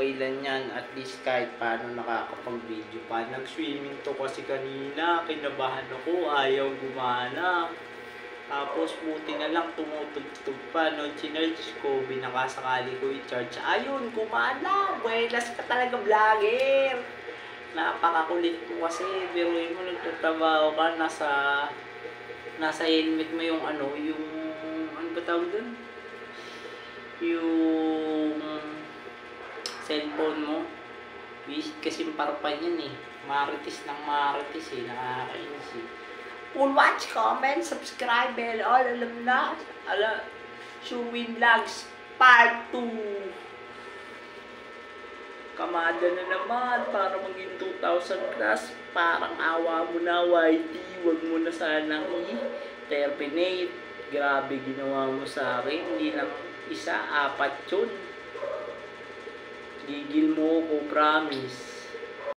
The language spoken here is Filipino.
okay lang yan. At least kahit paano nakakapag-video pa. Nag-swimming to kasi kanina. Kinabahan ako. Ayaw gumana. Tapos buti na lang tumutugtog pa. No, chinarge ko. Binakasakali ko i-charge. Ayun, gumana. Buenas ka talaga, vlogger. Napakakulit mo kasi. Biruin mo, nagtatrabaho ka. Nasa helmet mo yung ano ba tawag dun? Yung cellphone mo. Kasi parpan yan eh. Marites ng marites eh. Nakakainis eh. Full watch, comment, subscribe, bell, all alam na. Showing Vlogs Part 2. Kamada na naman para maging 2,000 plus. Parang awa mo na, YT. Huwag mo na sanang i-terminate. Grabe ginawa mo sa akin. Hindi lang isa, 4 yun. Gigil mo ko, promise.